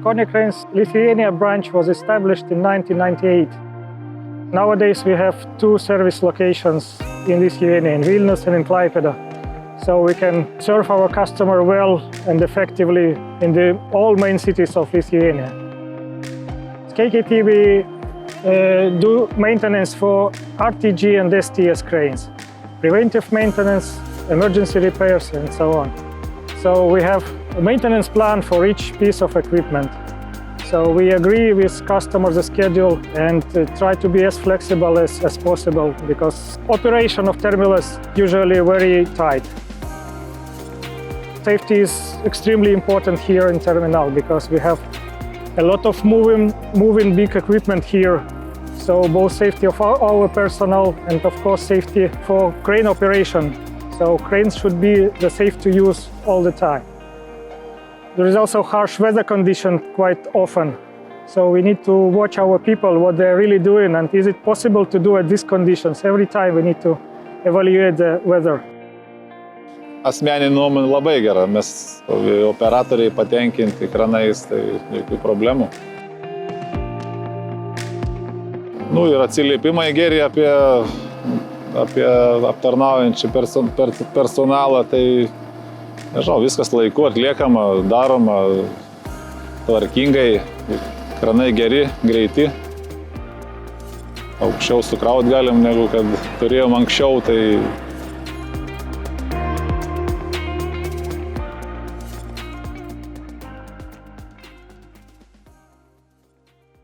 Konecranes Lithuania branch was established in 1998. Nowadays we have 2 service locations in Lithuania, in Vilnius and in Klaipeda. So we can serve our customer well and effectively in all main cities of Lithuania. At KKT we do maintenance for RTG and STS cranes, preventive maintenance, emergency repairs and so on. So we have a maintenance plan for each piece of equipment. So we agree with customers the schedule and try to be as flexible as possible because operation of terminal is usually very tight. Safety is extremely important here in terminal because we have a lot of moving big equipment here. So both safety of our personnel and of course safety for crane operation. So cranes should be safe to use all the time. There is also harsh weather condition quite often. So we need to watch our people, what they're really doing, and is it possible to do at these conditions. Every time we need to evaluate the weather. Asmeninė nuomonė labai gera, mes operatoriai patenkinti kranais, tai jokių problemų. Ir atsiliepimai geri apie aptarnaujančią personalą, tai nežinau, viskas laiku atliekama, daroma tvarkingai, kranai geri, greiti. Aukščiau sukraut galim, negu kad turėjom anksčiau, tai